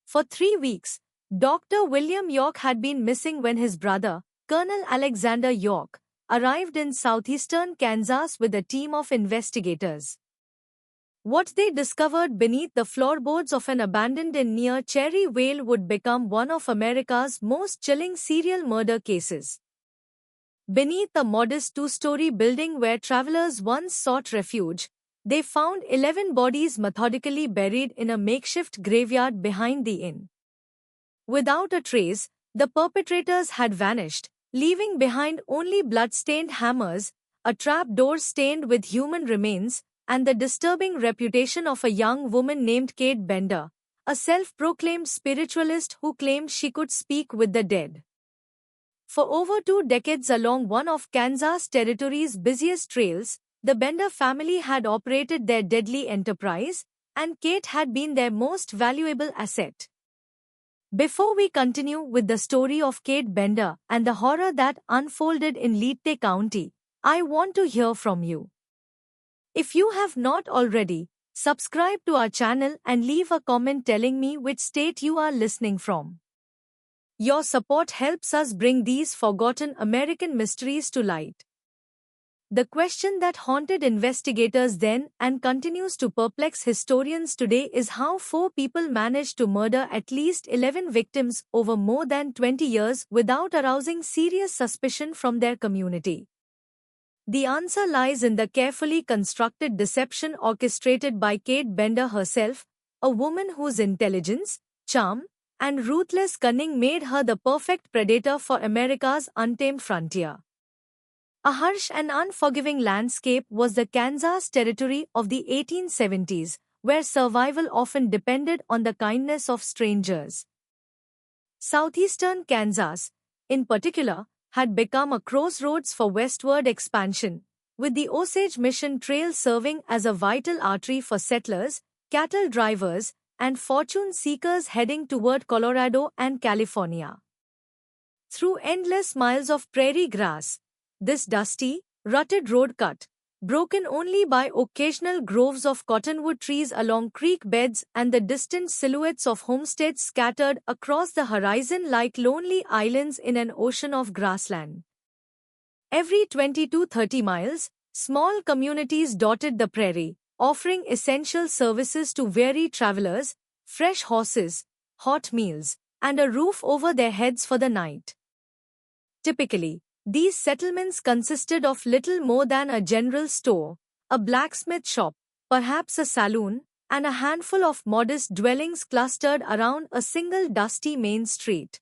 For 3 weeks, Dr. William York had been missing when his brother, Colonel Alexander York, arrived in southeastern Kansas with a team of investigators. What they discovered beneath the floorboards of an abandoned inn near Cherry Vale would become one of America's most chilling serial murder cases. Beneath a modest two-story building where travelers once sought refuge, they found 11 bodies methodically buried in a makeshift graveyard behind the inn. Without a trace, the perpetrators had vanished, leaving behind only blood-stained hammers, a trap-door stained with human remains, and the disturbing reputation of a young woman named Kate Bender, a self-proclaimed spiritualist who claimed she could speak with the dead. For over 2 decades along one of Kansas Territory's busiest trails, the Bender family had operated their deadly enterprise, and Kate had been their most valuable asset. Before we continue with the story of Kate Bender and the horror that unfolded in Leyte County, I want to hear from you. If you have not already, subscribe to our channel and leave a comment telling me which state you are listening from. Your support helps us bring these forgotten American mysteries to light. The question that haunted investigators then and continues to perplex historians today is how 4 people managed to murder at least 11 victims over more than 20 years without arousing serious suspicion from their community. The answer lies in the carefully constructed deception orchestrated by Kate Bender herself, a woman whose intelligence, charm, and ruthless cunning made her the perfect predator for America's untamed frontier. A harsh and unforgiving landscape was the Kansas Territory of the 1870s, where survival often depended on the kindness of strangers. Southeastern Kansas, in particular, had become a crossroads for westward expansion, with the Osage Mission Trail serving as a vital artery for settlers, cattle drivers, and fortune seekers heading toward Colorado and California. Through endless miles of prairie grass, this dusty, rutted road cut, broken only by occasional groves of cottonwood trees along creek beds and the distant silhouettes of homesteads scattered across the horizon like lonely islands in an ocean of grassland. Every 20 to 30 miles, small communities dotted the prairie, offering essential services to weary travelers, fresh horses, hot meals, and a roof over their heads for the night. Typically, these settlements consisted of little more than a general store, a blacksmith shop, perhaps a saloon, and a handful of modest dwellings clustered around a single dusty main street.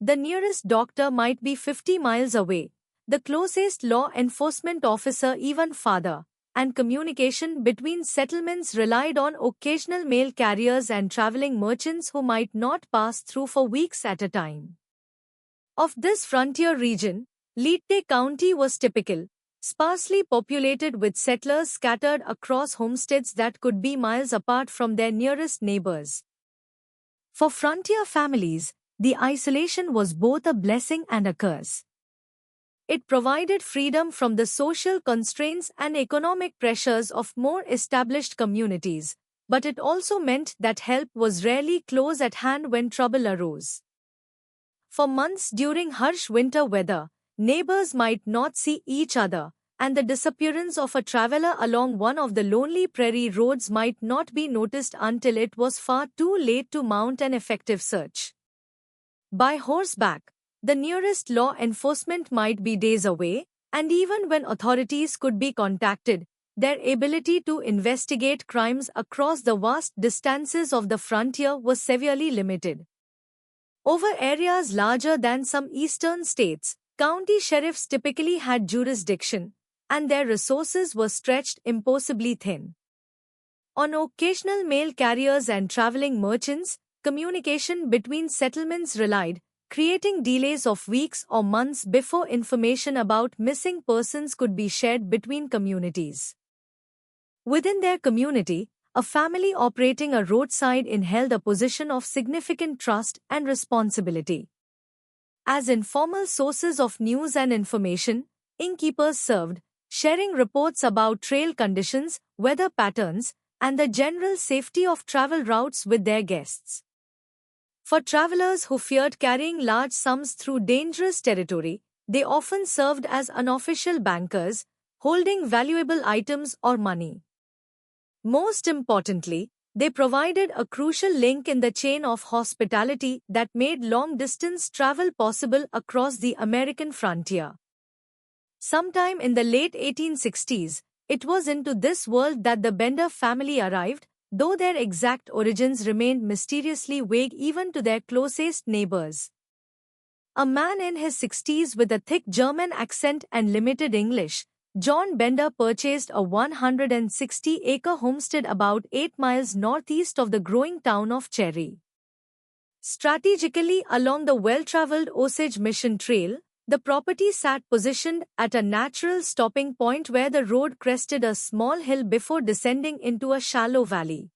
The nearest doctor might be 50 miles away, the closest law enforcement officer even farther, and communication between settlements relied on occasional mail carriers and traveling merchants who might not pass through for weeks at a time. Of this frontier region, Leyte County was typical, sparsely populated with settlers scattered across homesteads that could be miles apart from their nearest neighbors. For frontier families, the isolation was both a blessing and a curse. It provided freedom from the social constraints and economic pressures of more established communities, but it also meant that help was rarely close at hand when trouble arose. For months during harsh winter weather, neighbors might not see each other, and the disappearance of a traveler along one of the lonely prairie roads might not be noticed until it was far too late to mount an effective search. By horseback, the nearest law enforcement might be days away, and even when authorities could be contacted, their ability to investigate crimes across the vast distances of the frontier was severely limited. Over areas larger than some eastern states, county sheriffs typically had jurisdiction, and their resources were stretched impossibly thin. On occasional mail carriers and traveling merchants, communication between settlements relied, creating delays of weeks or months before information about missing persons could be shared between communities. Within their community, a family operating a roadside inn held a position of significant trust and responsibility. As informal sources of news and information, innkeepers served, sharing reports about trail conditions, weather patterns, and the general safety of travel routes with their guests. For travelers who feared carrying large sums through dangerous territory, they often served as unofficial bankers, holding valuable items or money. Most importantly, they provided a crucial link in the chain of hospitality that made long-distance travel possible across the American frontier. Sometime in the late 1860s, it was into this world that the Bender family arrived, though their exact origins remained mysteriously vague even to their closest neighbors. A man in his 60s with a thick German accent and limited English, John Bender purchased a 160-acre homestead about 8 miles northeast of the growing town of Cherry. Strategically along the well-traveled Osage Mission Trail, the property sat positioned at a natural stopping point where the road crested a small hill before descending into a shallow valley.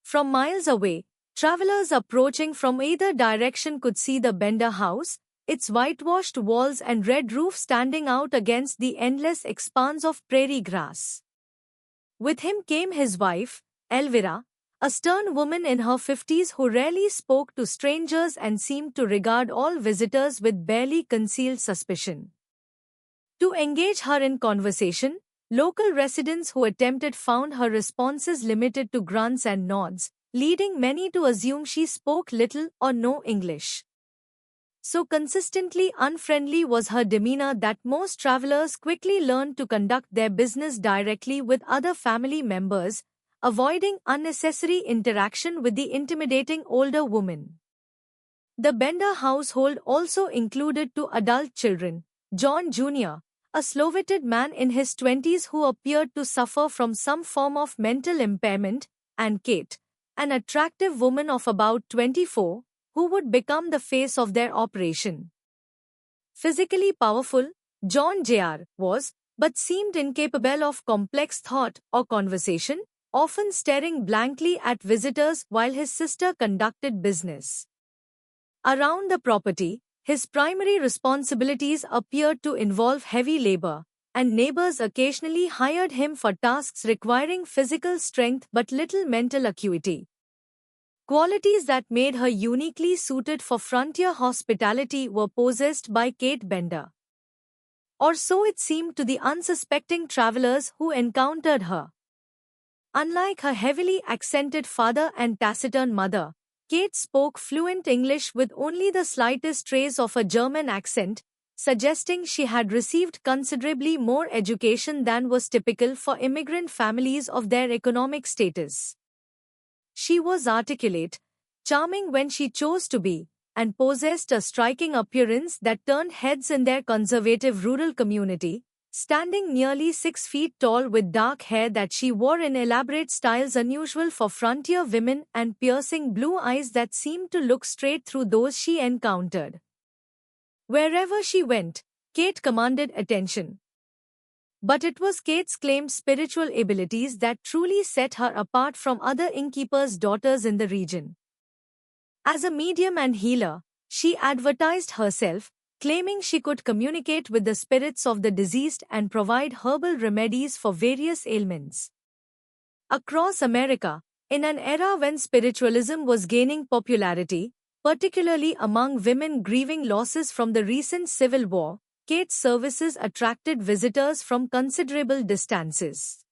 From miles away, travelers approaching from either direction could see the Bender house, its whitewashed walls and red roof standing out against the endless expanse of prairie grass. With him came his wife, Elvira, a stern woman in her 50s who rarely spoke to strangers and seemed to regard all visitors with barely concealed suspicion. To engage her in conversation, local residents who attempted found her responses limited to grunts and nods, leading many to assume she spoke little or no English. So consistently unfriendly was her demeanor that most travelers quickly learned to conduct their business directly with other family members, avoiding unnecessary interaction with the intimidating older woman. The Bender household also included two adult children, John Jr., a slow-witted man in his 20s who appeared to suffer from some form of mental impairment, and Kate, an attractive woman of about 24, who would become the face of their operation. Physically powerful, John Jr. was, but seemed incapable of complex thought or conversation, often staring blankly at visitors while his sister conducted business. Around the property, his primary responsibilities appeared to involve heavy labor, and neighbors occasionally hired him for tasks requiring physical strength but little mental acuity. Qualities that made her uniquely suited for frontier hospitality were possessed by Kate Bender. Or so it seemed to the unsuspecting travelers who encountered her. Unlike her heavily accented father and taciturn mother, Kate spoke fluent English with only the slightest trace of a German accent, suggesting she had received considerably more education than was typical for immigrant families of their economic status. She was articulate, charming when she chose to be, and possessed a striking appearance that turned heads in their conservative rural community, standing nearly 6 feet tall with dark hair that she wore in elaborate styles unusual for frontier women and piercing blue eyes that seemed to look straight through those she encountered. Wherever she went, Kate commanded attention. But it was Kate's claimed spiritual abilities that truly set her apart from other innkeepers' daughters in the region. As a medium and healer, she advertised herself, claiming she could communicate with the spirits of the deceased and provide herbal remedies for various ailments. Across America, in an era when spiritualism was gaining popularity, particularly among women grieving losses from the recent Civil War, Kate's services attracted visitors from considerable distances.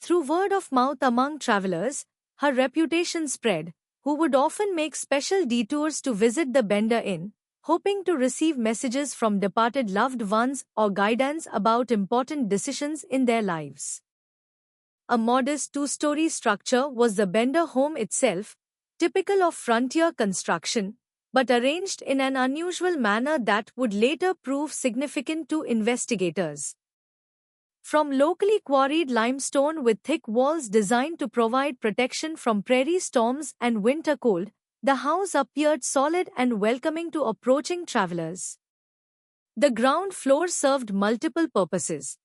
Through word of mouth among travelers, her reputation spread, who would often make special detours to visit the Bender Inn, hoping to receive messages from departed loved ones or guidance about important decisions in their lives. A modest two-story structure was the Bender home itself, typical of frontier construction, but arranged in an unusual manner that would later prove significant to investigators. From locally quarried limestone with thick walls designed to provide protection from prairie storms and winter cold, the house appeared solid and welcoming to approaching travelers. The ground floor served multiple purposes.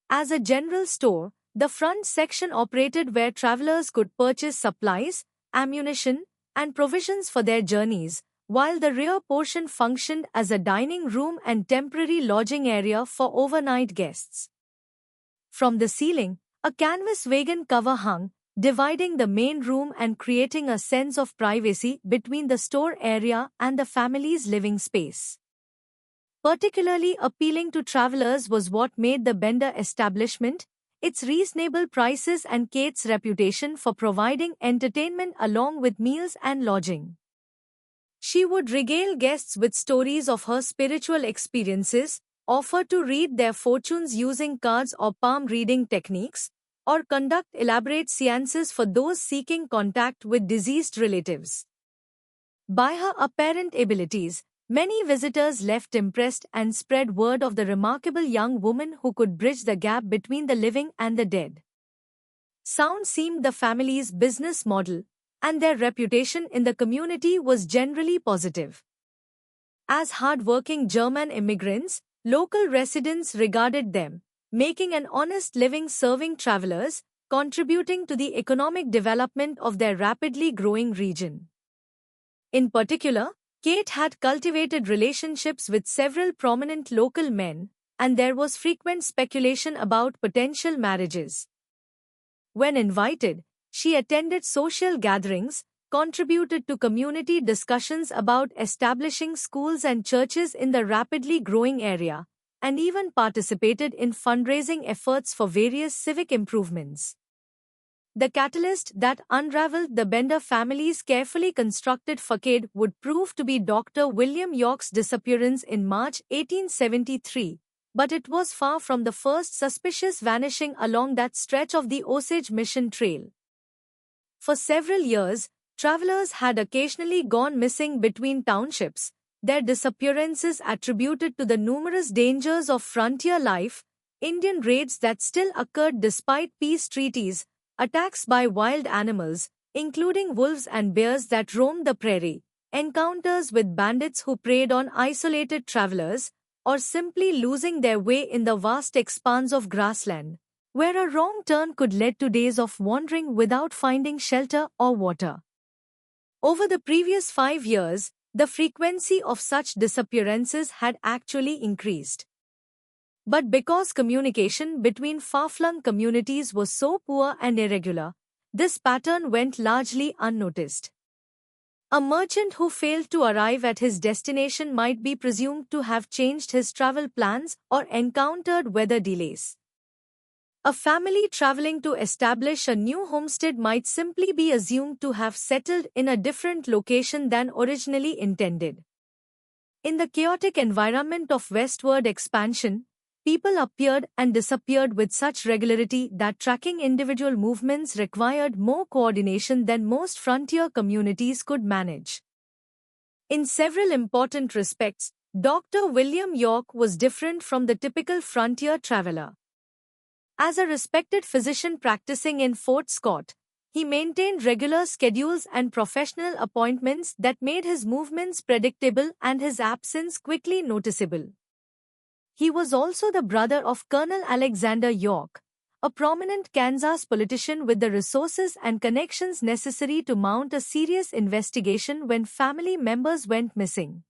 As a general store, the front section operated where travelers could purchase supplies, ammunition, and provisions for their journeys, while the rear portion functioned as a dining room and temporary lodging area for overnight guests. From the ceiling, a canvas wagon cover hung, dividing the main room and creating a sense of privacy between the store area and the family's living space. Particularly appealing to travelers was what made the Bender establishment, its reasonable prices and Kate's reputation for providing entertainment along with meals and lodging. She would regale guests with stories of her spiritual experiences, offer to read their fortunes using cards or palm reading techniques, or conduct elaborate seances for those seeking contact with deceased relatives. By her apparent abilities, many visitors left impressed and spread word of the remarkable young woman who could bridge the gap between the living and the dead. Sound seemed the family's business model, and their reputation in the community was generally positive. As hard-working German immigrants, local residents regarded them, making an honest living serving travelers, contributing to the economic development of their rapidly growing region. In particular, Kate had cultivated relationships with several prominent local men, and there was frequent speculation about potential marriages. When invited, she attended social gatherings, contributed to community discussions about establishing schools and churches in the rapidly growing area, and even participated in fundraising efforts for various civic improvements. The catalyst that unraveled the Bender family's carefully constructed facade would prove to be Dr. William York's disappearance in March 1873, but it was far from the first suspicious vanishing along that stretch of the Osage Mission Trail. For several years, travelers had occasionally gone missing between townships, their disappearances attributed to the numerous dangers of frontier life, Indian raids that still occurred despite peace treaties, attacks by wild animals, including wolves and bears that roamed the prairie, encounters with bandits who preyed on isolated travelers, or simply losing their way in the vast expanse of grassland, where a wrong turn could lead to days of wandering without finding shelter or water. Over the previous 5 years, the frequency of such disappearances had actually increased. But because communication between far-flung communities was so poor and irregular, this pattern went largely unnoticed. A merchant who failed to arrive at his destination might be presumed to have changed his travel plans or encountered weather delays. A family traveling to establish a new homestead might simply be assumed to have settled in a different location than originally intended. In the chaotic environment of westward expansion, people appeared and disappeared with such regularity that tracking individual movements required more coordination than most frontier communities could manage. In several important respects, Dr. William York was different from the typical frontier traveler. As a respected physician practicing in Fort Scott, he maintained regular schedules and professional appointments that made his movements predictable and his absence quickly noticeable. He was also the brother of Colonel Alexander York, a prominent Kansas politician with the resources and connections necessary to mount a serious investigation when family members went missing.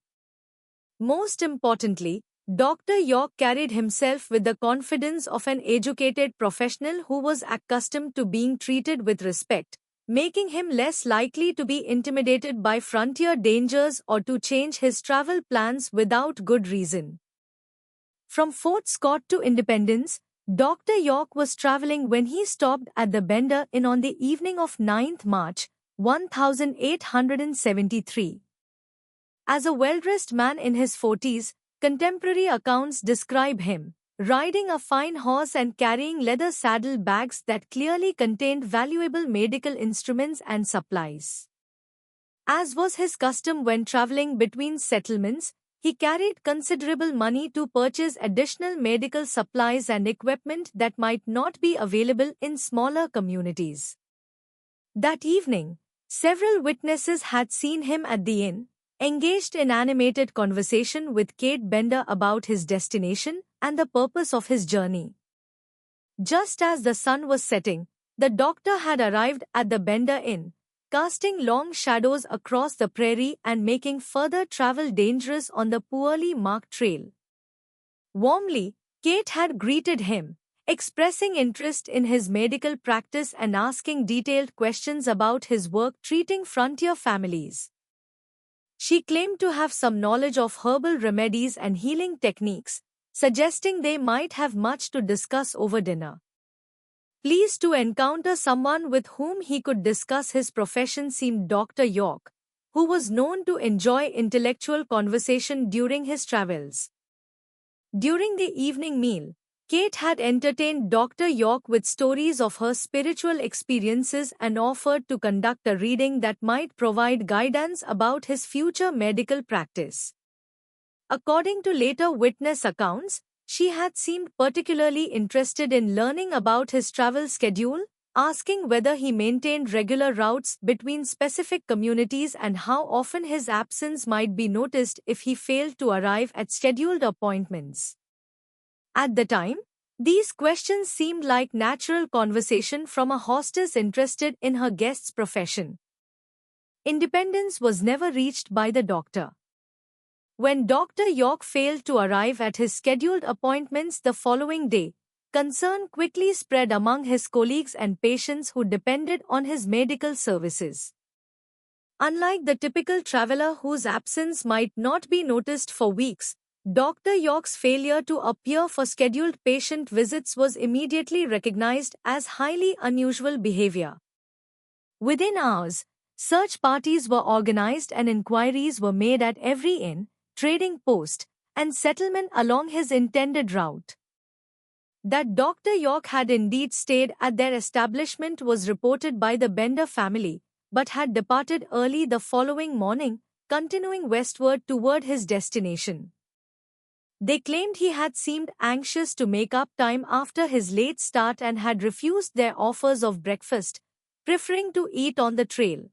Most importantly, Dr. York carried himself with the confidence of an educated professional who was accustomed to being treated with respect, making him less likely to be intimidated by frontier dangers or to change his travel plans without good reason. From Fort Scott to Independence, Dr. York was traveling when he stopped at the Bender Inn on the evening of 9th March, 1873. As a well-dressed man in his 40s, contemporary accounts describe him riding a fine horse and carrying leather saddle bags that clearly contained valuable medical instruments and supplies. As was his custom when traveling between settlements, he carried considerable money to purchase additional medical supplies and equipment that might not be available in smaller communities. That evening, several witnesses had seen him at the inn, engaged in animated conversation with Kate Bender about his destination and the purpose of his journey. Just as the sun was setting, the doctor had arrived at the Bender Inn, casting long shadows across the prairie and making further travel dangerous on the poorly marked trail. Warmly, Kate had greeted him, expressing interest in his medical practice and asking detailed questions about his work treating frontier families. She claimed to have some knowledge of herbal remedies and healing techniques, suggesting they might have much to discuss over dinner. Pleased to encounter someone with whom he could discuss his profession seemed Dr. York, who was known to enjoy intellectual conversation during his travels. During the evening meal, Kate had entertained Dr. York with stories of her spiritual experiences and offered to conduct a reading that might provide guidance about his future medical practice. According to later witness accounts, she had seemed particularly interested in learning about his travel schedule, asking whether he maintained regular routes between specific communities and how often his absence might be noticed if he failed to arrive at scheduled appointments. At the time, these questions seemed like natural conversation from a hostess interested in her guest's profession. Independence was never reached by the doctor. When Dr. York failed to arrive at his scheduled appointments the following day, concern quickly spread among his colleagues and patients who depended on his medical services. Unlike the typical traveler whose absence might not be noticed for weeks, Dr. York's failure to appear for scheduled patient visits was immediately recognized as highly unusual behavior. Within hours, search parties were organized and inquiries were made at every inn, trading post, and settlement along his intended route. That Dr. York had indeed stayed at their establishment was reported by the Bender family, but had departed early the following morning, continuing westward toward his destination. They claimed he had seemed anxious to make up time after his late start and had refused their offers of breakfast, preferring to eat on the trail.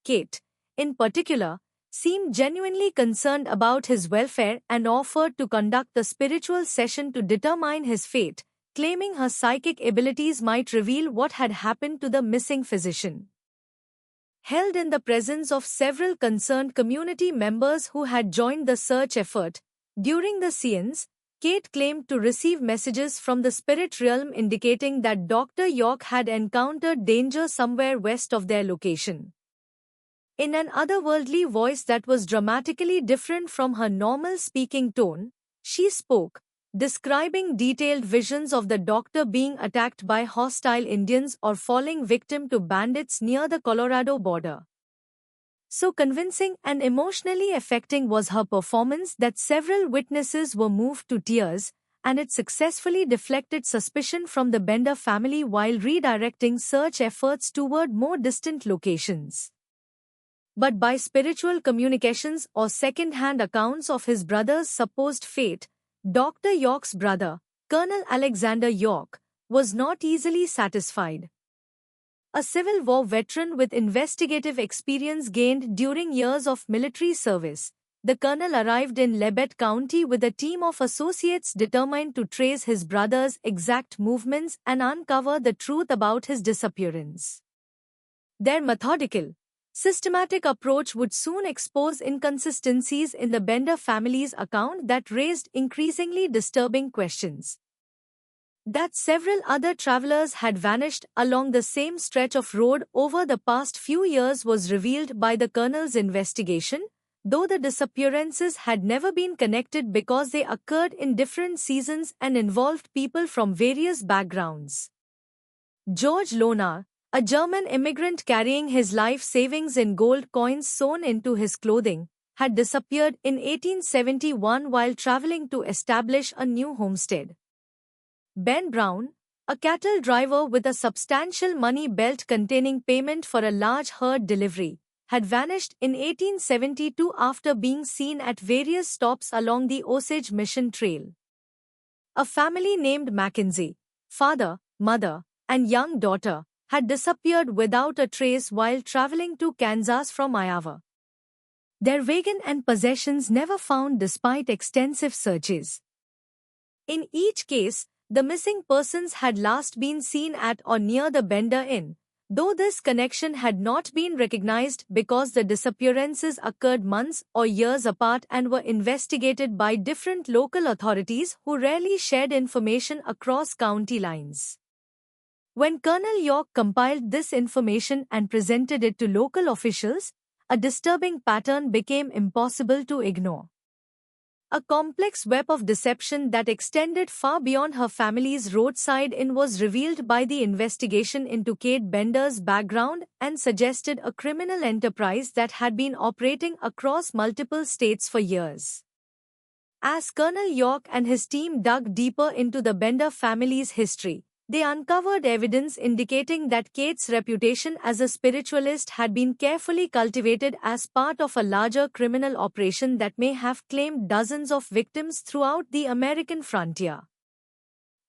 Kate, in particular, seemed genuinely concerned about his welfare and offered to conduct the spiritual session to determine his fate, claiming her psychic abilities might reveal what had happened to the missing physician. Held in the presence of several concerned community members who had joined the search effort, during the seance, Kate claimed to receive messages from the spirit realm indicating that Dr. York had encountered danger somewhere west of their location. In an otherworldly voice that was dramatically different from her normal speaking tone, she spoke, describing detailed visions of the doctor being attacked by hostile Indians or falling victim to bandits near the Colorado border. So convincing and emotionally affecting was her performance that several witnesses were moved to tears, and it successfully deflected suspicion from the Bender family while redirecting search efforts toward more distant locations. But by spiritual communications or second-hand accounts of his brother's supposed fate, Dr. York's brother, Colonel Alexander York, was not easily satisfied. A Civil War veteran with investigative experience gained during years of military service, the colonel arrived in Labette County with a team of associates determined to trace his brother's exact movements and uncover the truth about his disappearance. Their methodical, systematic approach would soon expose inconsistencies in the Bender family's account that raised increasingly disturbing questions. That several other travelers had vanished along the same stretch of road over the past few years was revealed by the colonel's investigation, though the disappearances had never been connected because they occurred in different seasons and involved people from various backgrounds. George Lonar, a German immigrant carrying his life savings in gold coins sewn into his clothing, had disappeared in 1871 while traveling to establish a new homestead. Ben Brown, a cattle driver with a substantial money belt containing payment for a large herd delivery, had vanished in 1872 after being seen at various stops along the Osage Mission Trail. A family named Mackenzie, father, mother, and young daughter, had disappeared without a trace while traveling to Kansas from Iowa. Their wagon and possessions never found despite extensive searches. In each case, the missing persons had last been seen at or near the Bender Inn, though this connection had not been recognized because the disappearances occurred months or years apart and were investigated by different local authorities who rarely shared information across county lines. When Colonel York compiled this information and presented it to local officials, a disturbing pattern became impossible to ignore. A complex web of deception that extended far beyond her family's roadside inn was revealed by the investigation into Kate Bender's background and suggested a criminal enterprise that had been operating across multiple states for years. As Colonel York and his team dug deeper into the Bender family's history, they uncovered evidence indicating that Kate's reputation as a spiritualist had been carefully cultivated as part of a larger criminal operation that may have claimed dozens of victims throughout the American frontier.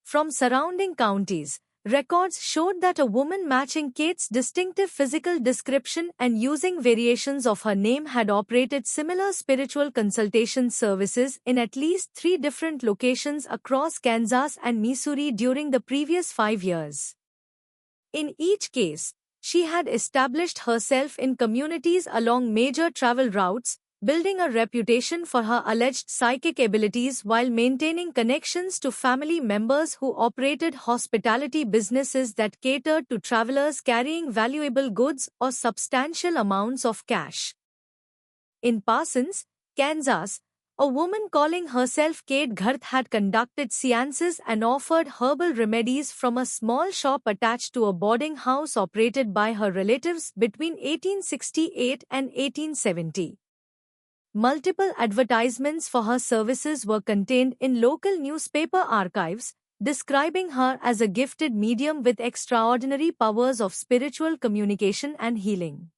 From surrounding counties, records showed that a woman matching Kate's distinctive physical description and using variations of her name had operated similar spiritual consultation services in at least 3 different locations across Kansas and Missouri during the previous 5 years. In each case, she had established herself in communities along major travel routes, building a reputation for her alleged psychic abilities while maintaining connections to family members who operated hospitality businesses that catered to travelers carrying valuable goods or substantial amounts of cash. In Parsons, Kansas, a woman calling herself Kate Gharth had conducted seances and offered herbal remedies from a small shop attached to a boarding house operated by her relatives between 1868 and 1870. Multiple advertisements for her services were contained in local newspaper archives, describing her as a gifted medium with extraordinary powers of spiritual communication and healing.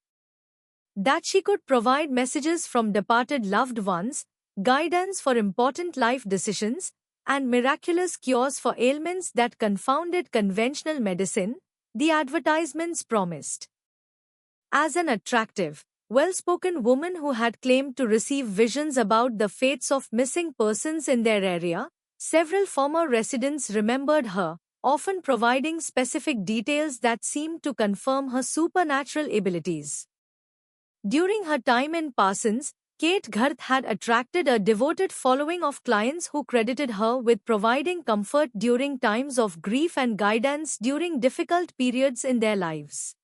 That she could provide messages from departed loved ones, guidance for important life decisions, and miraculous cures for ailments that confounded conventional medicine, the advertisements promised. As an attractive, well-spoken woman who had claimed to receive visions about the fates of missing persons in their area, several former residents remembered her, often providing specific details that seemed to confirm her supernatural abilities. During her time in Parsons, Kate Gharth had attracted a devoted following of clients who credited her with providing comfort during times of grief and guidance during difficult periods in their lives.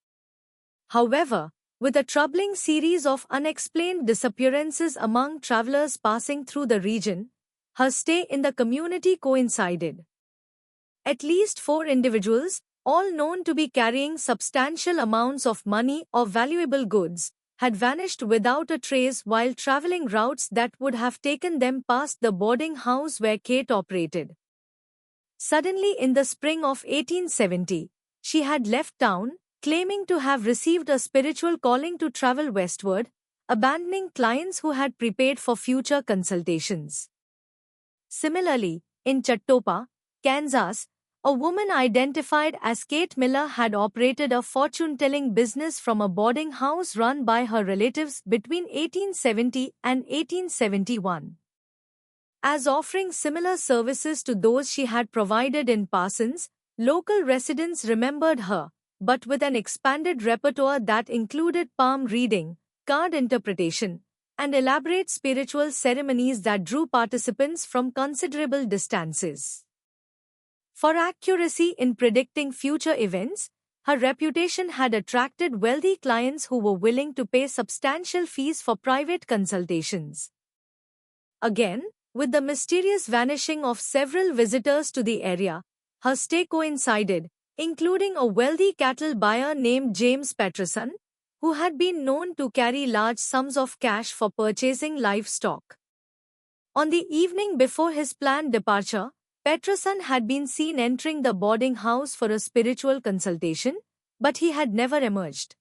However, with a troubling series of unexplained disappearances among travelers passing through the region, her stay in the community coincided. At least 4 individuals, all known to be carrying substantial amounts of money or valuable goods, had vanished without a trace while traveling routes that would have taken them past the boarding house where Kate operated. Suddenly in the spring of 1870, she had left town, claiming to have received a spiritual calling to travel westward, abandoning clients who had prepaid for future consultations. Similarly, in Chattoopa, Kansas, a woman identified as Kate Miller had operated a fortune-telling business from a boarding house run by her relatives between 1870 and 1871. As offering similar services to those she had provided in Parsons, local residents remembered her, but with an expanded repertoire that included palm reading, card interpretation, and elaborate spiritual ceremonies that drew participants from considerable distances. For accuracy in predicting future events, her reputation had attracted wealthy clients who were willing to pay substantial fees for private consultations. Again, with the mysterious vanishing of several visitors to the area, her stay coincided, including a wealthy cattle buyer named James Patterson, who had been known to carry large sums of cash for purchasing livestock. On the evening before his planned departure, Patterson had been seen entering the boarding house for a spiritual consultation, but he had never emerged.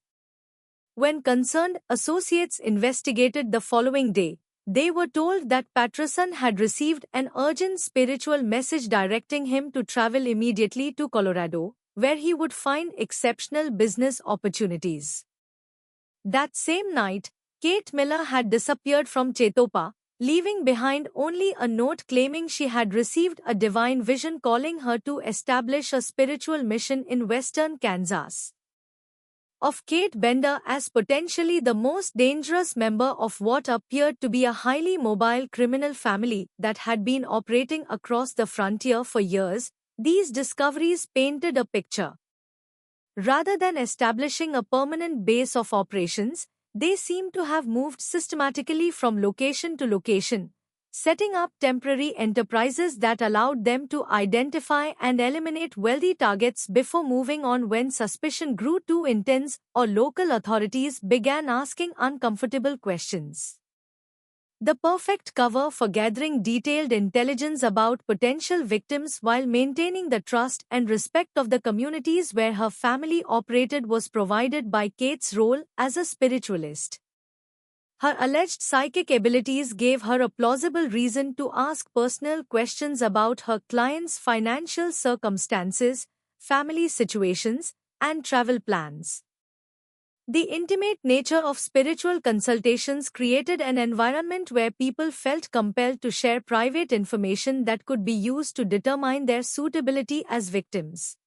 When concerned associates investigated the following day, they were told that Patterson had received an urgent spiritual message directing him to travel immediately to Colorado, where he would find exceptional business opportunities. That same night, Kate Miller had disappeared from Chattoopa, leaving behind only a note claiming she had received a divine vision calling her to establish a spiritual mission in western Kansas. of Kate Bender as potentially the most dangerous member of what appeared to be a highly mobile criminal family that had been operating across the frontier for years, these discoveries painted a picture. Rather than establishing a permanent base of operations, they seem to have moved systematically from location to location, setting up temporary enterprises that allowed them to identify and eliminate wealthy targets before moving on when suspicion grew too intense or local authorities began asking uncomfortable questions. The perfect cover for gathering detailed intelligence about potential victims while maintaining the trust and respect of the communities where her family operated was provided by Kate's role as a spiritualist. Her alleged psychic abilities gave her a plausible reason to ask personal questions about her clients' financial circumstances, family situations, and travel plans. The intimate nature of spiritual consultations created an environment where people felt compelled to share private information that could be used to determine their suitability as victims.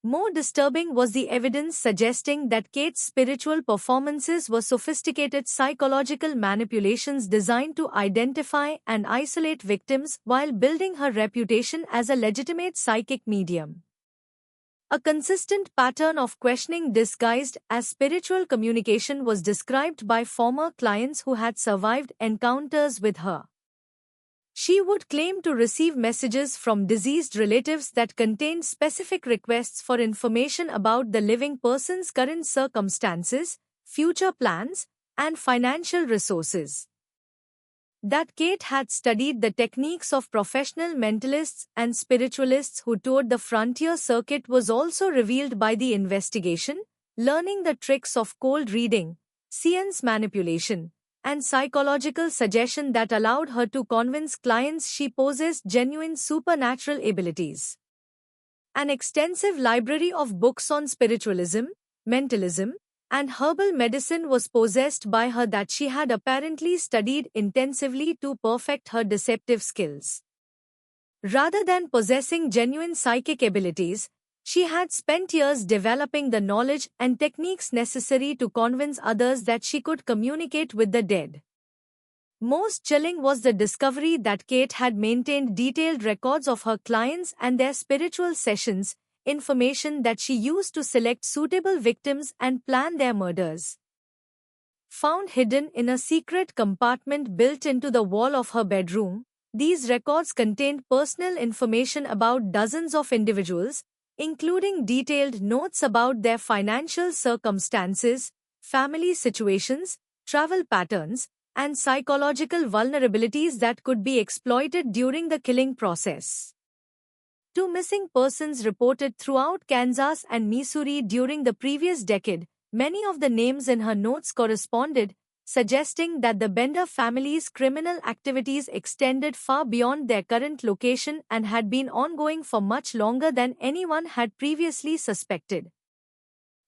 More disturbing was the evidence suggesting that Kate's spiritual performances were sophisticated psychological manipulations designed to identify and isolate victims while building her reputation as a legitimate psychic medium. A consistent pattern of questioning disguised as spiritual communication was described by former clients who had survived encounters with her. She would claim to receive messages from deceased relatives that contained specific requests for information about the living person's current circumstances, future plans, and financial resources. That Kate had studied the techniques of professional mentalists and spiritualists who toured the frontier circuit was also revealed by the investigation, learning the tricks of cold reading, seance manipulation, and psychological suggestion that allowed her to convince clients she possessed genuine supernatural abilities. An extensive library of books on spiritualism, mentalism, and herbal medicine was possessed by her that she had apparently studied intensively to perfect her deceptive skills. Rather than possessing genuine psychic abilities, she had spent years developing the knowledge and techniques necessary to convince others that she could communicate with the dead. Most chilling was the discovery that Kate had maintained detailed records of her clients and their spiritual sessions, information that she used to select suitable victims and plan their murders. Found hidden in a secret compartment built into the wall of her bedroom, these records contained personal information about dozens of individuals, including detailed notes about their financial circumstances, family situations, travel patterns, and psychological vulnerabilities that could be exploited during the killing process. 2 missing persons reported throughout Kansas and Missouri during the previous decade. Many of the names in her notes corresponded, suggesting that the Bender family's criminal activities extended far beyond their current location and had been ongoing for much longer than anyone had previously suspected.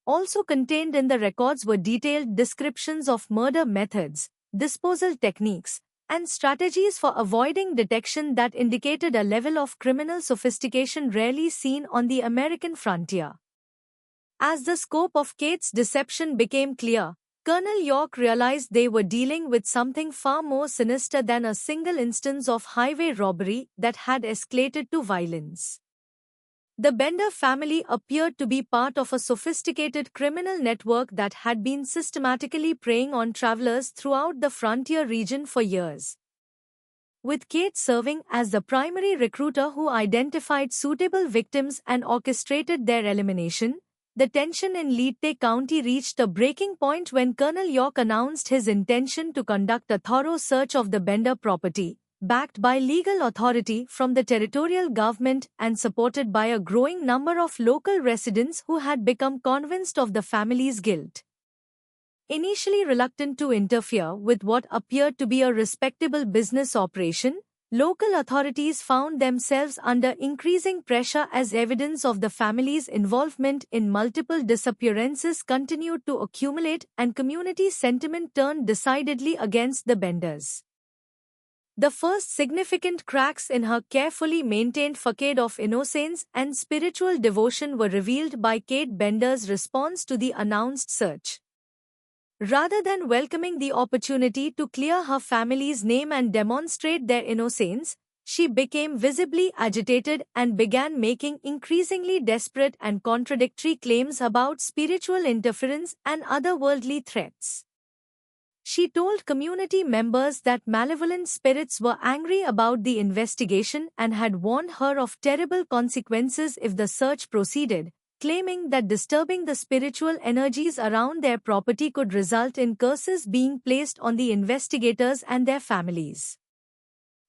Also contained in the records were detailed descriptions of murder methods, disposal techniques, and strategies for avoiding detection that indicated a level of criminal sophistication rarely seen on the American frontier. As the scope of Kate's deception became clear, Colonel York realized they were dealing with something far more sinister than a single instance of highway robbery that had escalated to violence. The Bender family appeared to be part of a sophisticated criminal network that had been systematically preying on travelers throughout the frontier region for years. With Kate serving as the primary recruiter who identified suitable victims and orchestrated their elimination, the tension in Leyte County reached a breaking point when Colonel York announced his intention to conduct a thorough search of the Bender property, backed by legal authority from the territorial government and supported by a growing number of local residents who had become convinced of the family's guilt. Initially reluctant to interfere with what appeared to be a respectable business operation, local authorities found themselves under increasing pressure as evidence of the family's involvement in multiple disappearances continued to accumulate and community sentiment turned decidedly against the Benders. The first significant cracks in her carefully maintained facade of innocence and spiritual devotion were revealed by Kate Bender's response to the announced search. Rather than welcoming the opportunity to clear her family's name and demonstrate their innocence, she became visibly agitated and began making increasingly desperate and contradictory claims about spiritual interference and otherworldly threats. She told community members that malevolent spirits were angry about the investigation and had warned her of terrible consequences if the search proceeded, claiming that disturbing the spiritual energies around their property could result in curses being placed on the investigators and their families.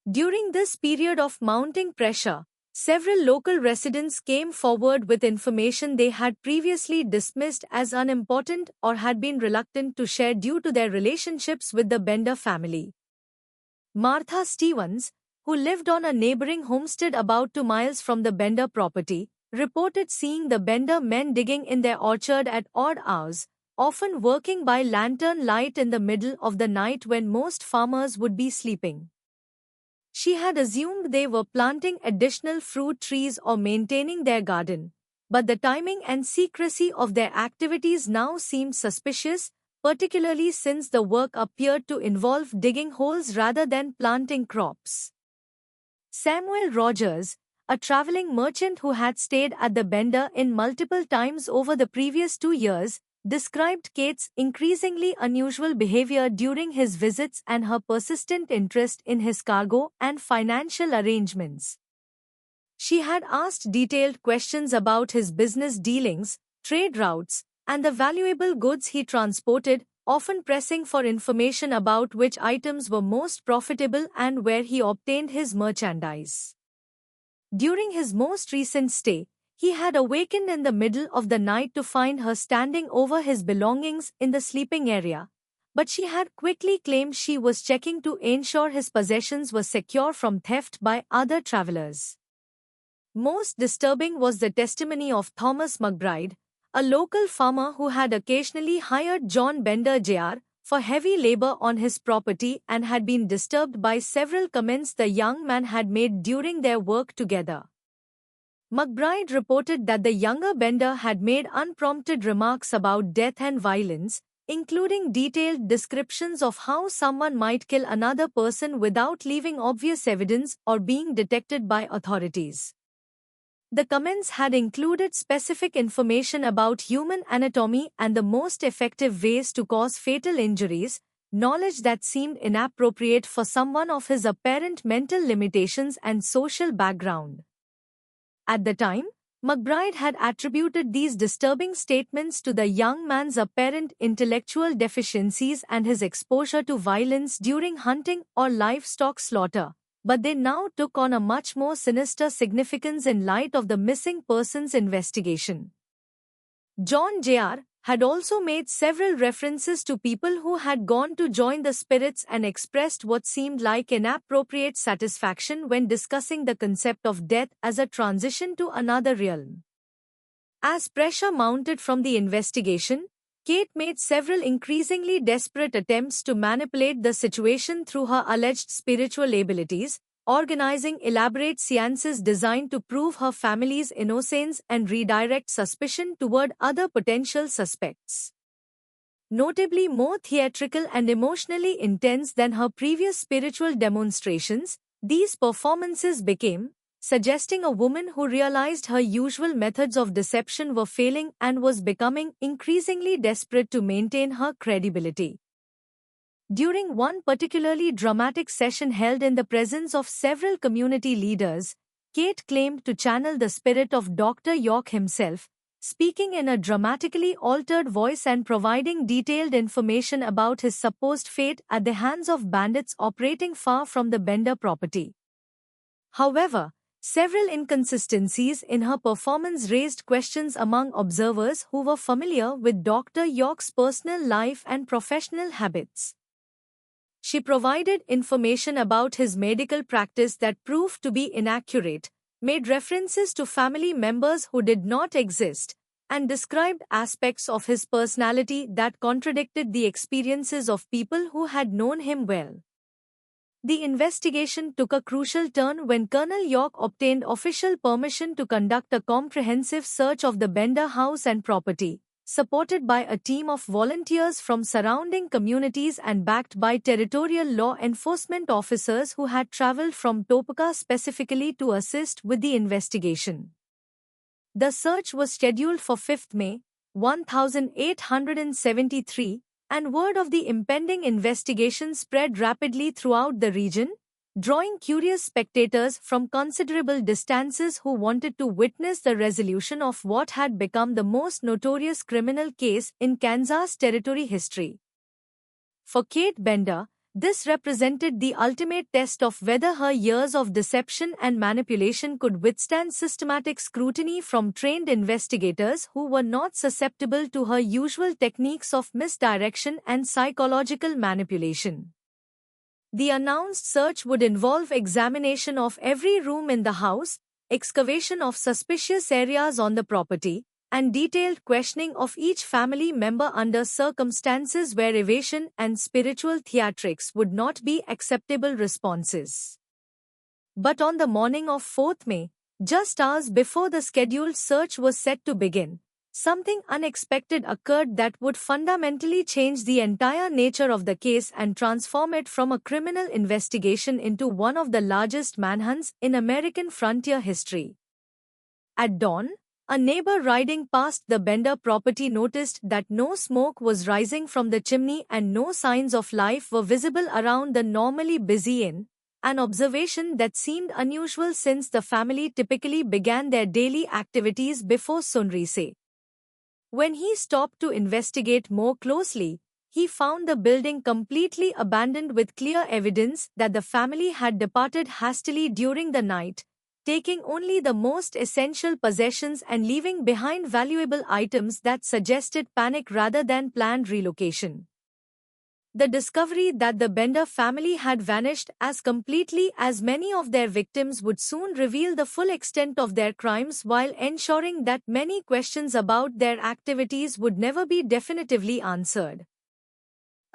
During this period of mounting pressure, several local residents came forward with information they had previously dismissed as unimportant or had been reluctant to share due to their relationships with the Bender family. Martha Stevens, who lived on a neighboring homestead about 2 miles from the Bender property, reported seeing the Bender men digging in their orchard at odd hours, often working by lantern light in the middle of the night when most farmers would be sleeping. She had assumed they were planting additional fruit trees or maintaining their garden, but the timing and secrecy of their activities now seemed suspicious, particularly since the work appeared to involve digging holes rather than planting crops. Samuel Rogers, a traveling merchant who had stayed at the Bender Inn multiple times over the previous 2 years, described Kate's increasingly unusual behavior during his visits and her persistent interest in his cargo and financial arrangements. She had asked detailed questions about his business dealings, trade routes, and the valuable goods he transported, often pressing for information about which items were most profitable and where he obtained his merchandise. During his most recent stay, he had awakened in the middle of the night to find her standing over his belongings in the sleeping area, but she had quickly claimed she was checking to ensure his possessions were secure from theft by other travelers. Most disturbing was the testimony of Thomas McBride, a local farmer who had occasionally hired John Bender Jr. for heavy labor on his property and had been disturbed by several comments the young man had made during their work together. McBride reported that the younger Bender had made unprompted remarks about death and violence, including detailed descriptions of how someone might kill another person without leaving obvious evidence or being detected by authorities. The comments had included specific information about human anatomy and the most effective ways to cause fatal injuries, knowledge that seemed inappropriate for someone of his apparent mental limitations and social background. At the time, McBride had attributed these disturbing statements to the young man's apparent intellectual deficiencies and his exposure to violence during hunting or livestock slaughter, but they now took on a much more sinister significance in light of the missing persons investigation. John Jr. had also made several references to people who had gone to join the spirits and expressed what seemed like inappropriate satisfaction when discussing the concept of death as a transition to another realm. As pressure mounted from the investigation, Kate made several increasingly desperate attempts to manipulate the situation through her alleged spiritual abilities, organizing elaborate seances designed to prove her family's innocence and redirect suspicion toward other potential suspects. Notably more theatrical and emotionally intense than her previous spiritual demonstrations, these performances became, suggesting a woman who realized her usual methods of deception were failing and was becoming increasingly desperate to maintain her credibility. During one particularly dramatic session held in the presence of several community leaders, Kate claimed to channel the spirit of Dr. York himself, speaking in a dramatically altered voice and providing detailed information about his supposed fate at the hands of bandits operating far from the Bender property. However, several inconsistencies in her performance raised questions among observers who were familiar with Dr. York's personal life and professional habits. She provided information about his medical practice that proved to be inaccurate, made references to family members who did not exist, and described aspects of his personality that contradicted the experiences of people who had known him well. The investigation took a crucial turn when Colonel York obtained official permission to conduct a comprehensive search of the Bender house and property, supported by a team of volunteers from surrounding communities and backed by territorial law enforcement officers who had traveled from Topeka specifically to assist with the investigation. The search was scheduled for 5th May, 1873, and word of the impending investigation spread rapidly throughout the region, drawing curious spectators from considerable distances who wanted to witness the resolution of what had become the most notorious criminal case in Kansas Territory history. For Kate Bender, this represented the ultimate test of whether her years of deception and manipulation could withstand systematic scrutiny from trained investigators who were not susceptible to her usual techniques of misdirection and psychological manipulation. The announced search would involve examination of every room in the house, excavation of suspicious areas on the property, and detailed questioning of each family member under circumstances where evasion and spiritual theatrics would not be acceptable responses. But on the morning of 4th May, just hours before the scheduled search was set to begin, something unexpected occurred that would fundamentally change the entire nature of the case and transform it from a criminal investigation into one of the largest manhunts in American frontier history. At dawn, a neighbor riding past the Bender property noticed that no smoke was rising from the chimney and no signs of life were visible around the normally busy inn, an observation that seemed unusual since the family typically began their daily activities before sunrise. When he stopped to investigate more closely, he found the building completely abandoned with clear evidence that the family had departed hastily during the night, taking only the most essential possessions and leaving behind valuable items that suggested panic rather than planned relocation. The discovery that the Bender family had vanished as completely as many of their victims would soon reveal the full extent of their crimes while ensuring that many questions about their activities would never be definitively answered.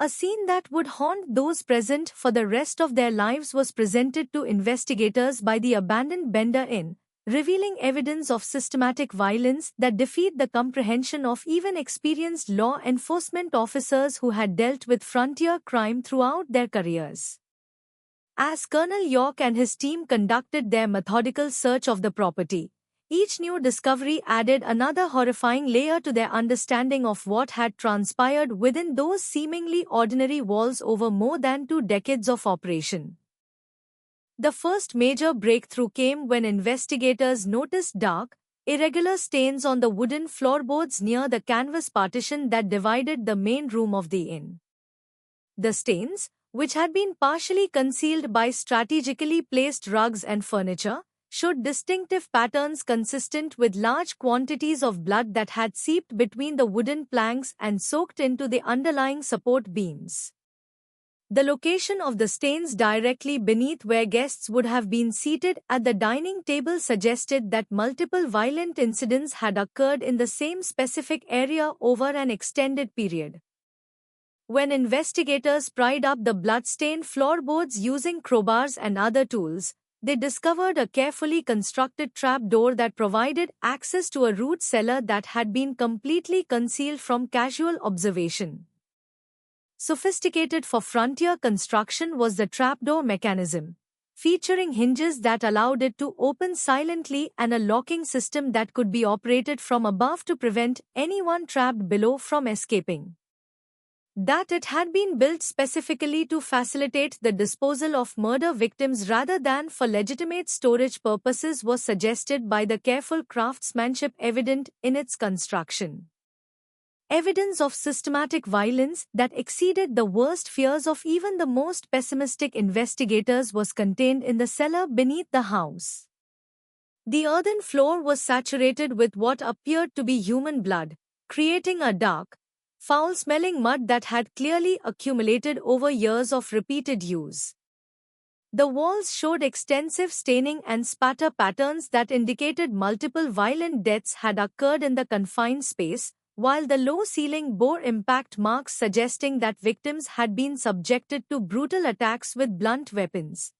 A scene that would haunt those present for the rest of their lives was presented to investigators by the abandoned Bender Inn, revealing evidence of systematic violence that defied the comprehension of even experienced law enforcement officers who had dealt with frontier crime throughout their careers. As Colonel York and his team conducted their methodical search of the property, each new discovery added another horrifying layer to their understanding of what had transpired within those seemingly ordinary walls over more than 2 decades of operation. The first major breakthrough came when investigators noticed dark, irregular stains on the wooden floorboards near the canvas partition that divided the main room of the inn. The stains, which had been partially concealed by strategically placed rugs and furniture, showed distinctive patterns consistent with large quantities of blood that had seeped between the wooden planks and soaked into the underlying support beams. The location of the stains directly beneath where guests would have been seated at the dining table suggested that multiple violent incidents had occurred in the same specific area over an extended period. When investigators pried up the blood-stained floorboards using crowbars and other tools, they discovered a carefully constructed trapdoor that provided access to a root cellar that had been completely concealed from casual observation. Sophisticated for frontier construction was the trapdoor mechanism, featuring hinges that allowed it to open silently and a locking system that could be operated from above to prevent anyone trapped below from escaping. That it had been built specifically to facilitate the disposal of murder victims rather than for legitimate storage purposes was suggested by the careful craftsmanship evident in its construction. Evidence of systematic violence that exceeded the worst fears of even the most pessimistic investigators was contained in the cellar beneath the house. The earthen floor was saturated with what appeared to be human blood, creating a dark, foul-smelling mud that had clearly accumulated over years of repeated use. The walls showed extensive staining and spatter patterns that indicated multiple violent deaths had occurred in the confined space, while the low ceiling bore impact marks suggesting that victims had been subjected to brutal attacks with blunt weapons.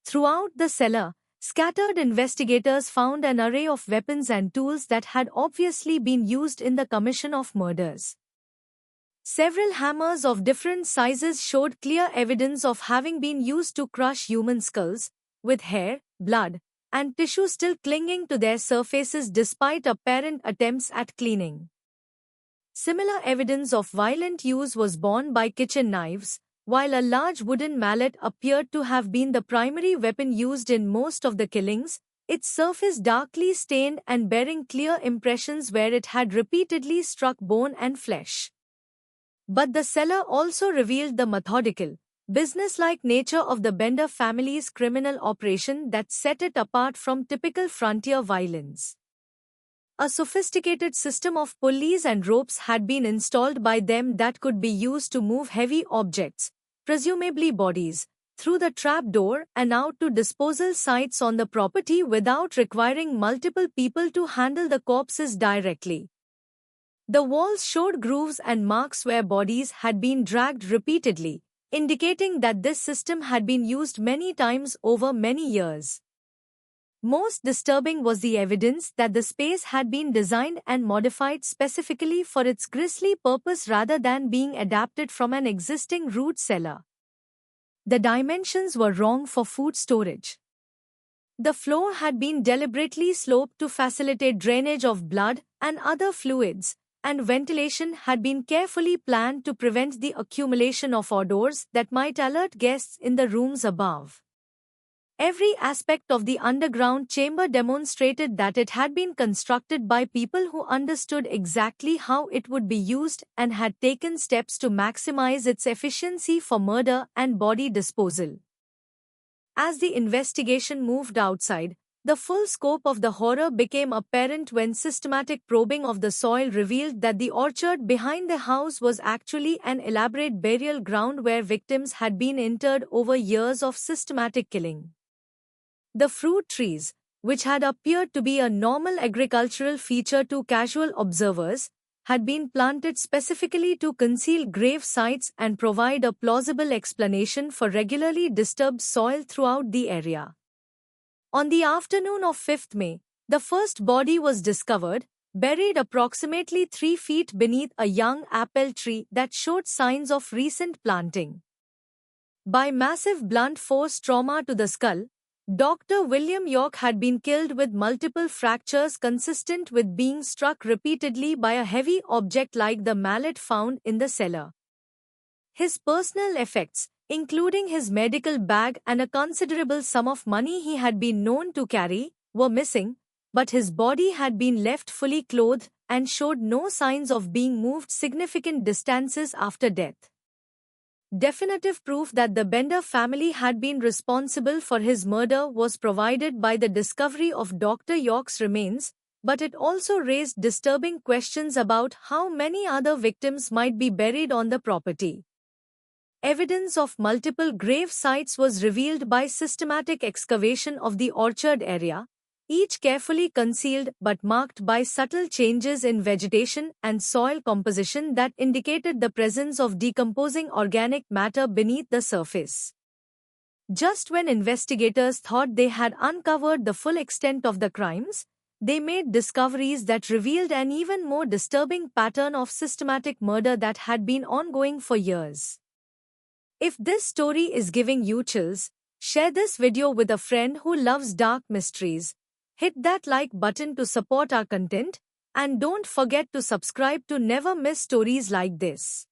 Throughout the cellar, scattered investigators found an array of weapons and tools that had obviously been used in the commission of murders. Several hammers of different sizes showed clear evidence of having been used to crush human skulls, with hair, blood, and tissue still clinging to their surfaces despite apparent attempts at cleaning. Similar evidence of violent use was borne by kitchen knives, while a large wooden mallet appeared to have been the primary weapon used in most of the killings, its surface darkly stained and bearing clear impressions where it had repeatedly struck bone and flesh. But the cellar also revealed the methodical, businesslike nature of the Bender family's criminal operation that set it apart from typical frontier violence. A sophisticated system of pulleys and ropes had been installed by them that could be used to move heavy objects, presumably bodies, through the trap door and out to disposal sites on the property without requiring multiple people to handle the corpses directly. The walls showed grooves and marks where bodies had been dragged repeatedly, indicating that this system had been used many times over many years. Most disturbing was the evidence that the space had been designed and modified specifically for its grisly purpose rather than being adapted from an existing root cellar. The dimensions were wrong for food storage. The floor had been deliberately sloped to facilitate drainage of blood and other fluids, and ventilation had been carefully planned to prevent the accumulation of odors that might alert guests in the rooms above. Every aspect of the underground chamber demonstrated that it had been constructed by people who understood exactly how it would be used and had taken steps to maximize its efficiency for murder and body disposal. As the investigation moved outside, the full scope of the horror became apparent when systematic probing of the soil revealed that the orchard behind the house was actually an elaborate burial ground where victims had been interred over years of systematic killing. The fruit trees, which had appeared to be a normal agricultural feature to casual observers, had been planted specifically to conceal grave sites and provide a plausible explanation for regularly disturbed soil throughout the area. On the afternoon of 5th May, the first body was discovered, buried approximately 3 feet beneath a young apple tree that showed signs of recent planting. By massive blunt force trauma to the skull, Dr. William York had been killed with multiple fractures consistent with being struck repeatedly by a heavy object like the mallet found in the cellar. His personal effects, including his medical bag and a considerable sum of money he had been known to carry, were missing, but his body had been left fully clothed and showed no signs of being moved significant distances after death. Definitive proof that the Bender family had been responsible for his murder was provided by the discovery of Dr. York's remains, but it also raised disturbing questions about how many other victims might be buried on the property. Evidence of multiple grave sites was revealed by systematic excavation of the orchard area, each carefully concealed but marked by subtle changes in vegetation and soil composition that indicated the presence of decomposing organic matter beneath the surface. Just when investigators thought they had uncovered the full extent of the crimes, they made discoveries that revealed an even more disturbing pattern of systematic murder that had been ongoing for years. If this story is giving you chills, share this video with a friend who loves dark mysteries. Hit that like button to support our content, and don't forget to subscribe to never miss stories like this.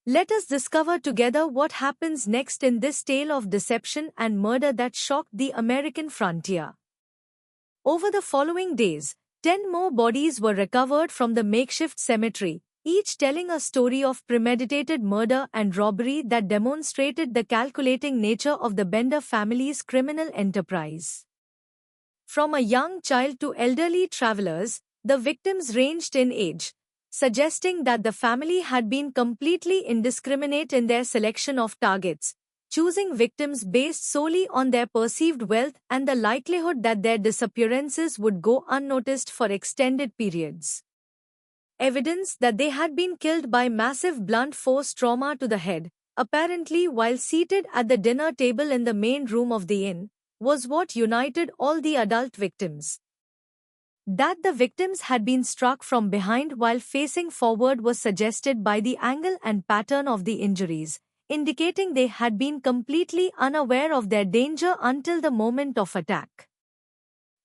Let us discover together what happens next in this tale of deception and murder that shocked the American frontier. Over the following days, 10 more bodies were recovered from the makeshift cemetery, each telling a story of premeditated murder and robbery that demonstrated the calculating nature of the Bender family's criminal enterprise. From a young child to elderly travelers, the victims ranged in age, suggesting that the family had been completely indiscriminate in their selection of targets, choosing victims based solely on their perceived wealth and the likelihood that their disappearances would go unnoticed for extended periods. evidence that they had been killed by massive blunt force trauma to the head, apparently while seated at the dinner table in the main room of the inn, was what united all the adult victims. That the victims had been struck from behind while facing forward was suggested by the angle and pattern of the injuries, indicating they had been completely unaware of their danger until the moment of attack.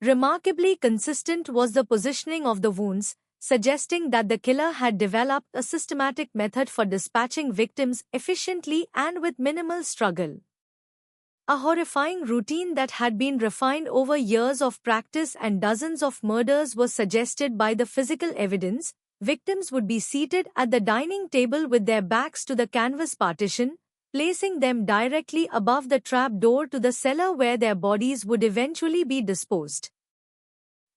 Remarkably consistent was the positioning of the wounds, suggesting that the killer had developed a systematic method for dispatching victims efficiently and with minimal struggle. A horrifying routine that had been refined over years of practice and dozens of murders was suggested by the physical evidence. Victims would be seated at the dining table with their backs to the canvas partition, placing them directly above the trap door to the cellar where their bodies would eventually be disposed.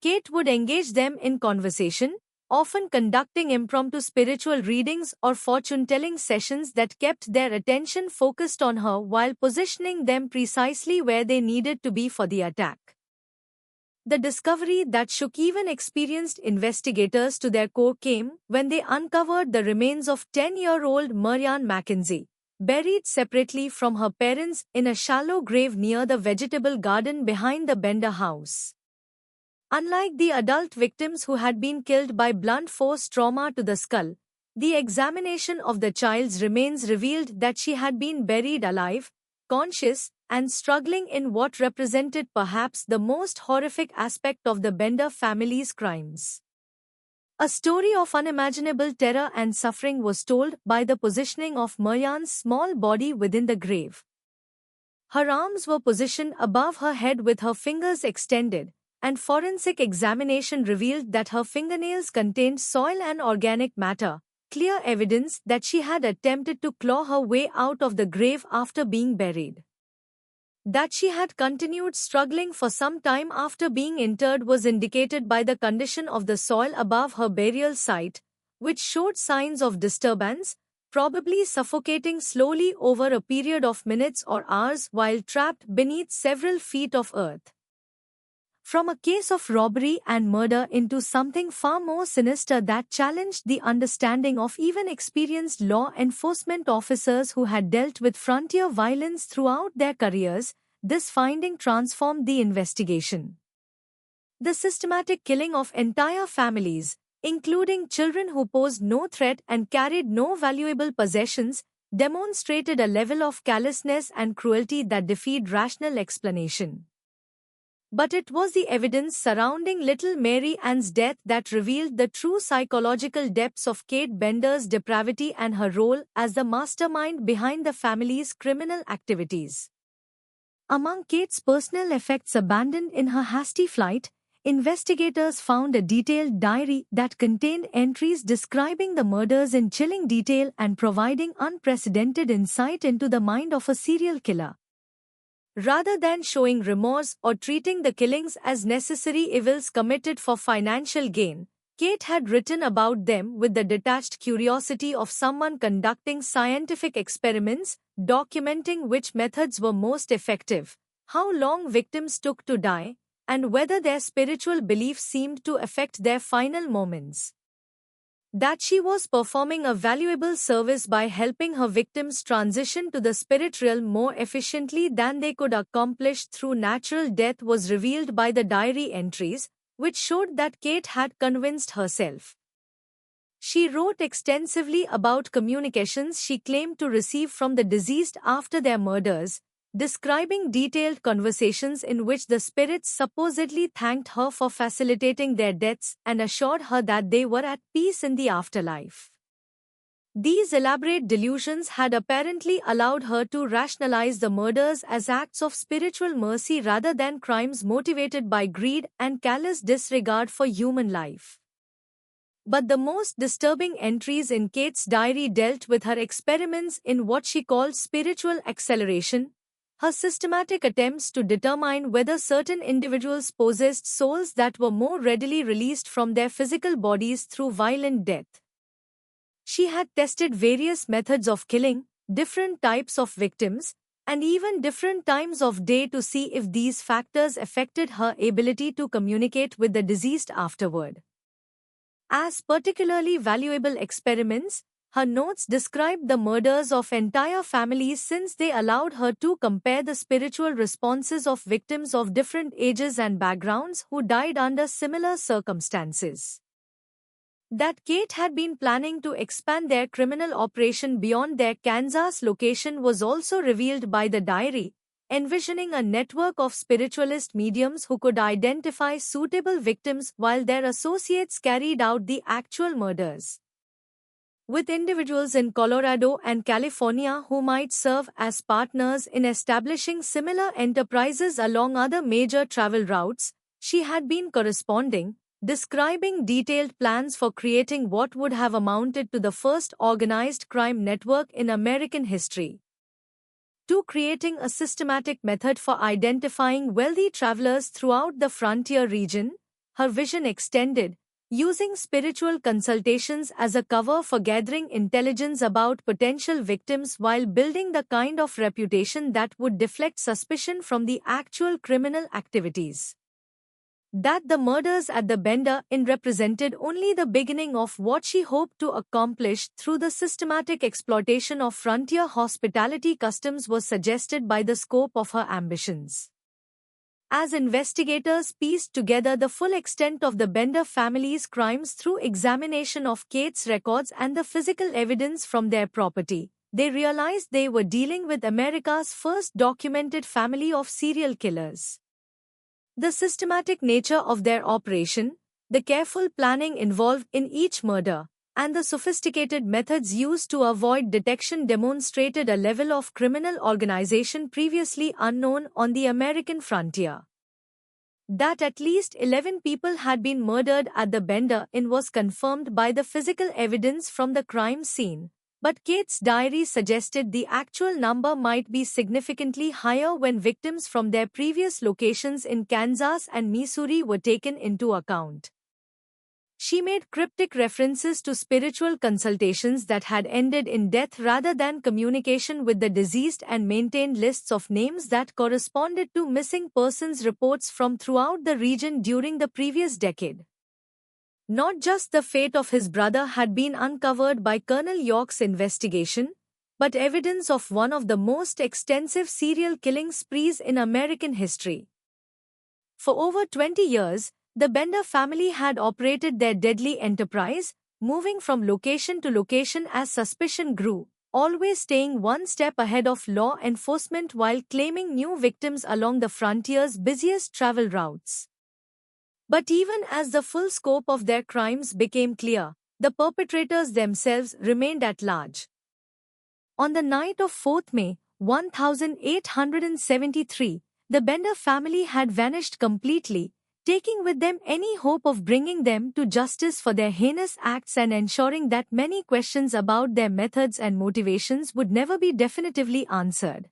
Kate would engage them in conversation, often conducting impromptu spiritual readings or fortune-telling sessions that kept their attention focused on her while positioning them precisely where they needed to be for the attack. The discovery that shook even experienced investigators to their core came when they uncovered the remains of 10-year-old Marianne Mackenzie, buried separately from her parents in a shallow grave near the vegetable garden behind the Bender house. Unlike the adult victims who had been killed by blunt force trauma to the skull, the examination of the child's remains revealed that she had been buried alive, conscious, and struggling in what represented perhaps the most horrific aspect of the Bender family's crimes. A story of unimaginable terror and suffering was told by the positioning of Marianne's small body within the grave. Her arms were positioned above her head with her fingers extended, and forensic examination revealed that her fingernails contained soil and organic matter, clear evidence that she had attempted to claw her way out of the grave after being buried. That she had continued struggling for some time after being interred was indicated by the condition of the soil above her burial site, which showed signs of disturbance, probably suffocating slowly over a period of minutes or hours while trapped beneath several feet of earth. From a case of robbery and murder into something far more sinister that challenged the understanding of even experienced law enforcement officers who had dealt with frontier violence throughout their careers, this finding transformed the investigation. The systematic killing of entire families, including children who posed no threat and carried no valuable possessions, demonstrated a level of callousness and cruelty that defied rational explanation. But it was the evidence surrounding little Mary Ann's death that revealed the true psychological depths of Kate Bender's depravity and her role as the mastermind behind the family's criminal activities. Among Kate's personal effects abandoned in her hasty flight, investigators found a detailed diary that contained entries describing the murders in chilling detail and providing unprecedented insight into the mind of a serial killer. Rather than showing remorse or treating the killings as necessary evils committed for financial gain, Kate had written about them with the detached curiosity of someone conducting scientific experiments, documenting which methods were most effective, how long victims took to die, and whether their spiritual beliefs seemed to affect their final moments. That she was performing a valuable service by helping her victims transition to the spirit realm more efficiently than they could accomplish through natural death was revealed by the diary entries, which showed that Kate had convinced herself. She wrote extensively about communications she claimed to receive from the deceased after their murders, describing detailed conversations in which the spirits supposedly thanked her for facilitating their deaths and assured her that they were at peace in the afterlife. These elaborate delusions had apparently allowed her to rationalize the murders as acts of spiritual mercy rather than crimes motivated by greed and callous disregard for human life. But the most disturbing entries in Kate's diary dealt with her experiments in what she called spiritual acceleration, her systematic attempts to determine whether certain individuals possessed souls that were more readily released from their physical bodies through violent death. She had tested various methods of killing, different types of victims, and even different times of day to see if these factors affected her ability to communicate with the deceased afterward. As particularly valuable experiments, her notes described the murders of entire families since they allowed her to compare the spiritual responses of victims of different ages and backgrounds who died under similar circumstances. That Kate had been planning to expand their criminal operation beyond their Kansas location was also revealed by the diary, envisioning a network of spiritualist mediums who could identify suitable victims while their associates carried out the actual murders. With individuals in Colorado and California who might serve as partners in establishing similar enterprises along other major travel routes, she had been corresponding, describing detailed plans for creating what would have amounted to the first organized crime network in American history. To creating a systematic method for identifying wealthy travelers throughout the frontier region, her vision extended, using spiritual consultations as a cover for gathering intelligence about potential victims while building the kind of reputation that would deflect suspicion from the actual criminal activities. That the murders at the Bender Inn represented only the beginning of what she hoped to accomplish through the systematic exploitation of frontier hospitality customs was suggested by the scope of her ambitions. As investigators pieced together the full extent of the Bender family's crimes through examination of Kate's records and the physical evidence from their property, they realized they were dealing with America's first documented family of serial killers. The systematic nature of their operation, the careful planning involved in each murder, and the sophisticated methods used to avoid detection demonstrated a level of criminal organization previously unknown on the American frontier. That at least 11 people had been murdered at the Bender Inn was confirmed by the physical evidence from the crime scene, but Kate's diary suggested the actual number might be significantly higher when victims from their previous locations in Kansas and Missouri were taken into account. She made cryptic references to spiritual consultations that had ended in death rather than communication with the deceased and maintained lists of names that corresponded to missing persons reports from throughout the region during the previous decade. Not just the fate of his brother had been uncovered by Colonel York's investigation, but evidence of one of the most extensive serial killing sprees in American history. For over 20 years, the Bender family had operated their deadly enterprise, moving from location to location as suspicion grew, always staying one step ahead of law enforcement while claiming new victims along the frontier's busiest travel routes. But even as the full scope of their crimes became clear, the perpetrators themselves remained at large. On the night of 4th May, 1873, the Bender family had vanished completely, taking with them any hope of bringing them to justice for their heinous acts and ensuring that many questions about their methods and motivations would never be definitively answered.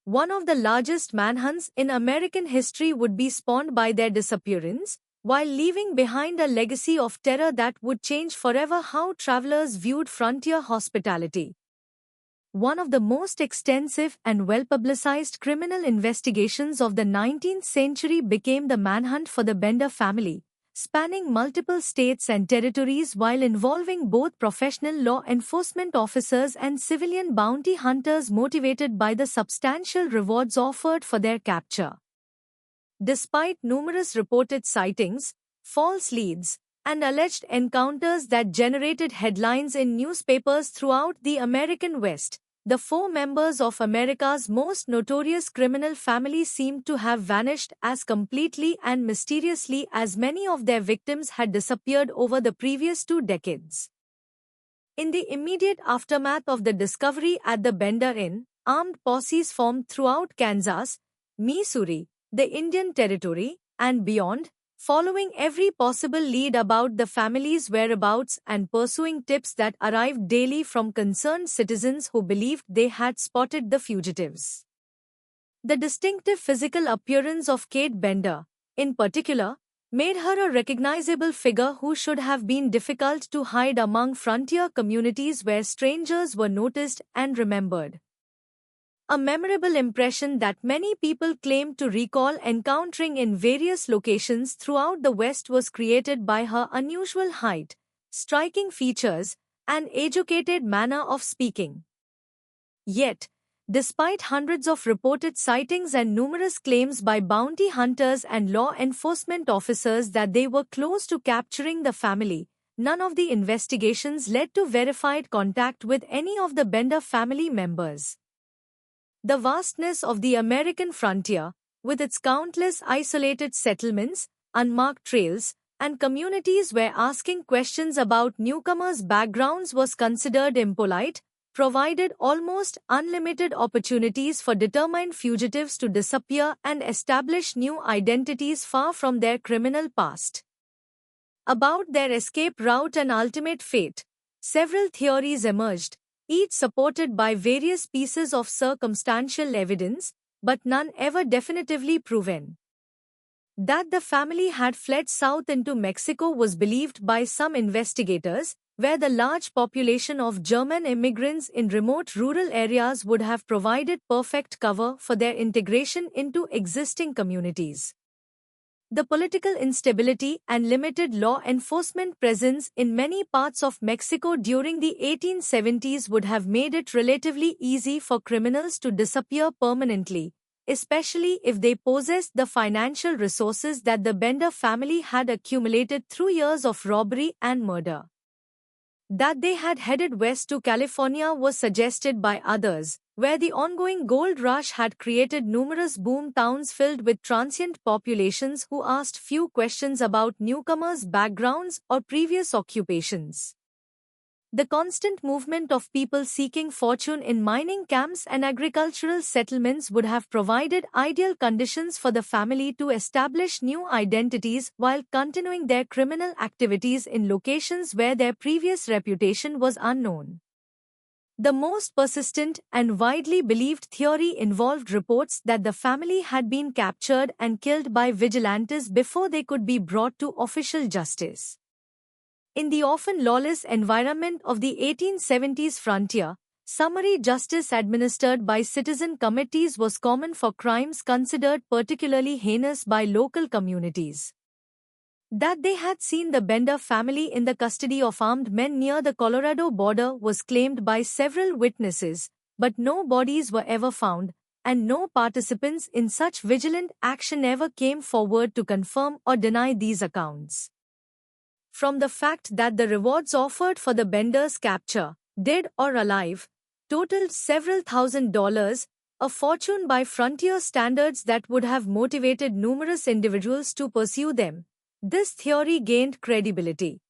One of the largest manhunts in American history would be spawned by their disappearance, while leaving behind a legacy of terror that would change forever how travelers viewed frontier hospitality. One of the most extensive and well-publicized criminal investigations of the 19th century became the manhunt for the Bender family, spanning multiple states and territories while involving both professional law enforcement officers and civilian bounty hunters motivated by the substantial rewards offered for their capture. Despite numerous reported sightings, false leads, and alleged encounters that generated headlines in newspapers throughout the American West, the four members of America's most notorious criminal family seemed to have vanished as completely and mysteriously as many of their victims had disappeared over the previous 2 decades. In the immediate aftermath of the discovery at the Bender Inn, armed posses formed throughout Kansas, Missouri, the Indian Territory, and beyond, following every possible lead about the family's whereabouts and pursuing tips that arrived daily from concerned citizens who believed they had spotted the fugitives. The distinctive physical appearance of Kate Bender, in particular, made her a recognizable figure who should have been difficult to hide among frontier communities where strangers were noticed and remembered. A memorable impression that many people claim to recall encountering in various locations throughout the West was created by her unusual height, striking features, and educated manner of speaking. Yet, despite hundreds of reported sightings and numerous claims by bounty hunters and law enforcement officers that they were close to capturing the family, none of the investigations led to verified contact with any of the Bender family members. The vastness of the American frontier, with its countless isolated settlements, unmarked trails, and communities where asking questions about newcomers' backgrounds was considered impolite, provided almost unlimited opportunities for determined fugitives to disappear and establish new identities far from their criminal past. About their escape route and ultimate fate, several theories emerged, each supported by various pieces of circumstantial evidence, but none ever definitively proven. That the family had fled south into Mexico was believed by some investigators, where the large population of German immigrants in remote rural areas would have provided perfect cover for their integration into existing communities. The political instability and limited law enforcement presence in many parts of Mexico during the 1870s would have made it relatively easy for criminals to disappear permanently, especially if they possessed the financial resources that the Bender family had accumulated through years of robbery and murder. That they had headed west to California was suggested by others, where the ongoing gold rush had created numerous boom towns filled with transient populations who asked few questions about newcomers' backgrounds or previous occupations. The constant movement of people seeking fortune in mining camps and agricultural settlements would have provided ideal conditions for the family to establish new identities while continuing their criminal activities in locations where their previous reputation was unknown. The most persistent and widely believed theory involved reports that the family had been captured and killed by vigilantes before they could be brought to official justice. In the often lawless environment of the 1870s frontier, summary justice administered by citizen committees was common for crimes considered particularly heinous by local communities. That they had seen the Bender family in the custody of armed men near the Colorado border was claimed by several witnesses, but no bodies were ever found, and no participants in such vigilant action ever came forward to confirm or deny these accounts. From the fact that the rewards offered for the Bender's capture, dead or alive, totaled several $1,000s, a fortune by frontier standards that would have motivated numerous individuals to pursue them, this theory gained credibility.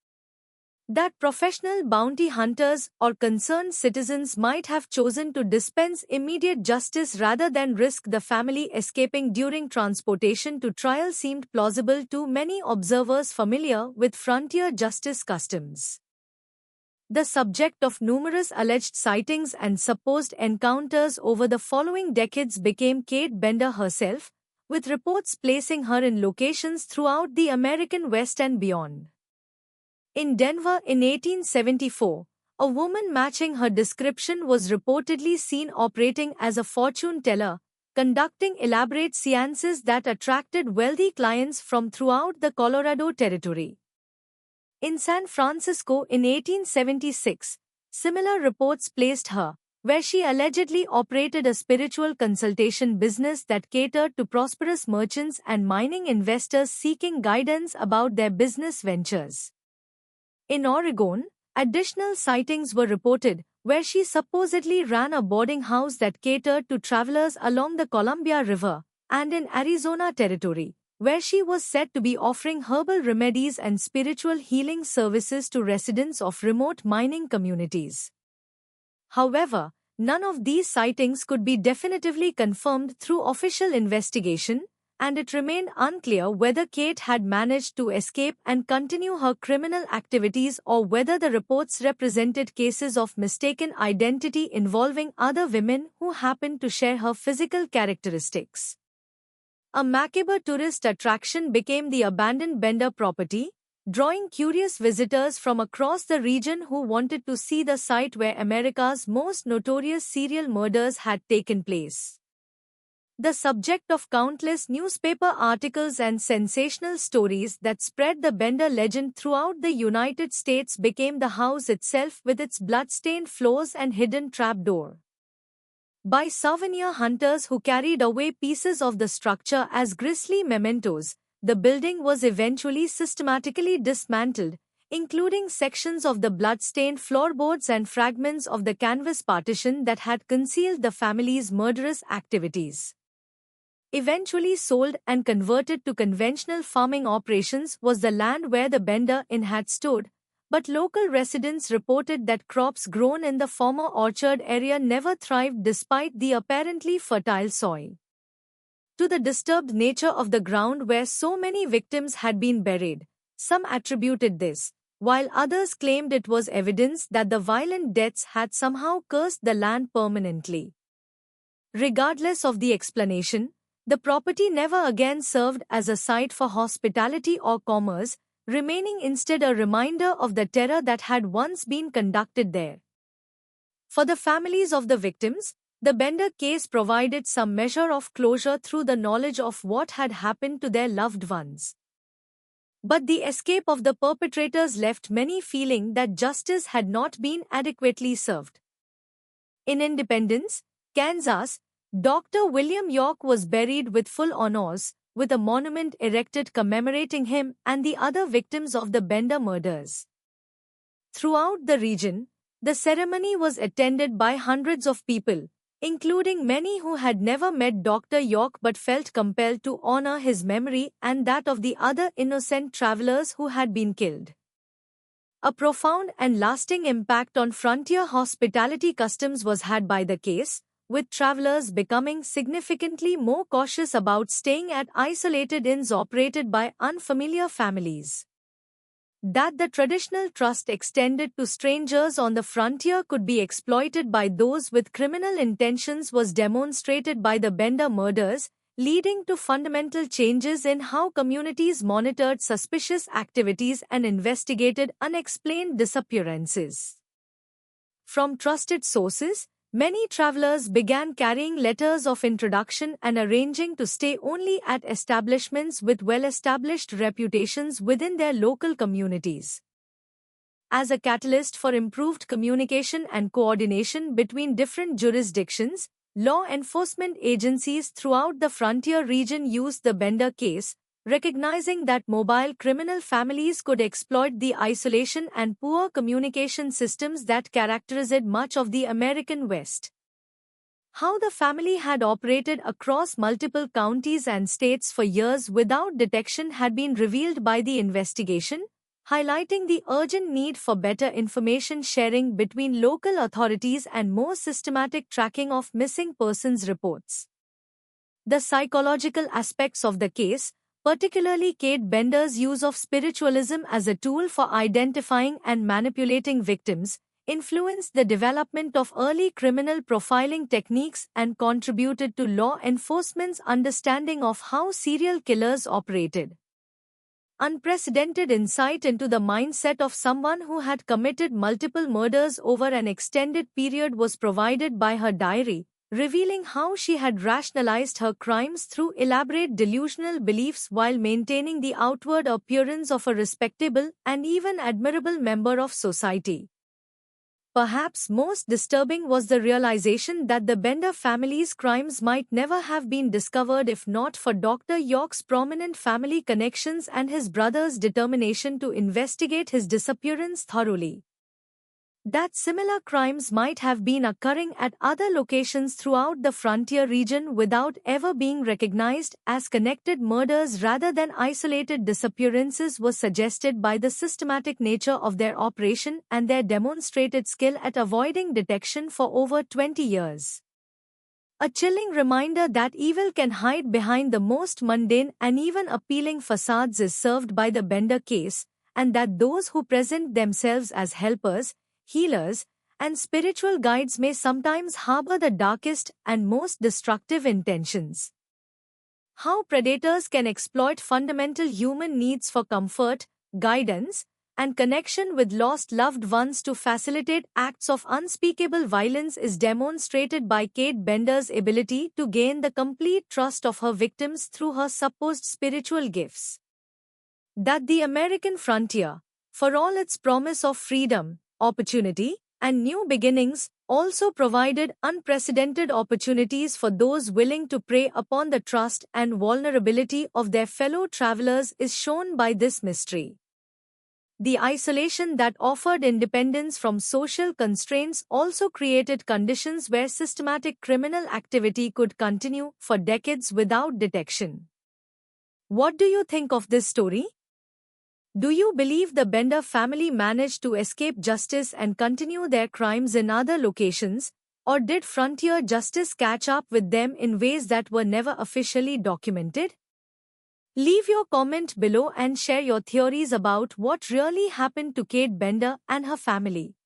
That professional bounty hunters or concerned citizens might have chosen to dispense immediate justice rather than risk the family escaping during transportation to trial seemed plausible to many observers familiar with frontier justice customs. The subject of numerous alleged sightings and supposed encounters over the following decades became Kate Bender herself, with reports placing her in locations throughout the American West and beyond. In Denver in 1874, a woman matching her description was reportedly seen operating as a fortune teller, conducting elaborate seances that attracted wealthy clients from throughout the Colorado Territory. In San Francisco in 1876, similar reports placed her, where she allegedly operated a spiritual consultation business that catered to prosperous merchants and mining investors seeking guidance about their business ventures. In Oregon, additional sightings were reported, where she supposedly ran a boarding house that catered to travelers along the Columbia River, and in Arizona Territory, where she was said to be offering herbal remedies and spiritual healing services to residents of remote mining communities. However, none of these sightings could be definitively confirmed through official investigation, and it remained unclear whether Kate had managed to escape and continue her criminal activities or whether the reports represented cases of mistaken identity involving other women who happened to share her physical characteristics. A macabre tourist attraction became the abandoned Bender property, drawing curious visitors from across the region who wanted to see the site where America's most notorious serial murders had taken place. The subject of countless newspaper articles and sensational stories that spread the Bender legend throughout the United States became the house itself with its blood-stained floors and hidden trapdoor. By souvenir hunters who carried away pieces of the structure as grisly mementos, the building was eventually systematically dismantled, including sections of the blood-stained floorboards and fragments of the canvas partition that had concealed the family's murderous activities. Eventually sold and converted to conventional farming operations was the land where the Bender Inn had stood, but local residents reported that crops grown in the former orchard area never thrived despite the apparently fertile soil. To the disturbed nature of the ground where so many victims had been buried, some attributed this, while others claimed it was evidence that the violent deaths had somehow cursed the land permanently. Regardless of the explanation, the property never again served as a site for hospitality or commerce, remaining instead a reminder of the terror that had once been conducted there. For the families of the victims, the Bender case provided some measure of closure through the knowledge of what had happened to their loved ones. But the escape of the perpetrators left many feeling that justice had not been adequately served. In Independence, Kansas, Dr. William York was buried with full honors, with a monument erected commemorating him and the other victims of the Bender murders. Throughout the region, the ceremony was attended by hundreds of people, including many who had never met Dr. York but felt compelled to honor his memory and that of the other innocent travelers who had been killed. A profound and lasting impact on frontier hospitality customs was had by the case, with travelers becoming significantly more cautious about staying at isolated inns operated by unfamiliar families. That the traditional trust extended to strangers on the frontier could be exploited by those with criminal intentions was demonstrated by the Bender murders, leading to fundamental changes in how communities monitored suspicious activities and investigated unexplained disappearances. From trusted sources, many travelers began carrying letters of introduction and arranging to stay only at establishments with well-established reputations within their local communities. As a catalyst for improved communication and coordination between different jurisdictions, law enforcement agencies throughout the frontier region used the Bender case, recognizing that mobile criminal families could exploit the isolation and poor communication systems that characterized much of the American West. How the family had operated across multiple counties and states for years without detection had been revealed by the investigation, highlighting the urgent need for better information sharing between local authorities and more systematic tracking of missing persons reports. The psychological aspects of the case, particularly Kate Bender's use of spiritualism as a tool for identifying and manipulating victims, influenced the development of early criminal profiling techniques and contributed to law enforcement's understanding of how serial killers operated. Unprecedented insight into the mindset of someone who had committed multiple murders over an extended period was provided by her diary, revealing how she had rationalized her crimes through elaborate delusional beliefs while maintaining the outward appearance of a respectable and even admirable member of society. Perhaps most disturbing was the realization that the Bender family's crimes might never have been discovered if not for Dr. York's prominent family connections and his brother's determination to investigate his disappearance thoroughly. That similar crimes might have been occurring at other locations throughout the frontier region without ever being recognized as connected murders rather than isolated disappearances was suggested by the systematic nature of their operation and their demonstrated skill at avoiding detection for over 20 years. A chilling reminder that evil can hide behind the most mundane and even appealing facades is served by the Bender case, and that those who present themselves as helpers, healers, and spiritual guides may sometimes harbor the darkest and most destructive intentions. How predators can exploit fundamental human needs for comfort, guidance, and connection with lost loved ones to facilitate acts of unspeakable violence is demonstrated by Kate Bender's ability to gain the complete trust of her victims through her supposed spiritual gifts. That the American frontier, for all its promise of freedom, opportunity, and new beginnings, also provided unprecedented opportunities for those willing to prey upon the trust and vulnerability of their fellow travelers is shown by this mystery. The isolation that offered independence from social constraints also created conditions where systematic criminal activity could continue for decades without detection. What do you think of this story? Do you believe the Bender family managed to escape justice and continue their crimes in other locations, or did frontier justice catch up with them in ways that were never officially documented? Leave your comment below and share your theories about what really happened to Kate Bender and her family.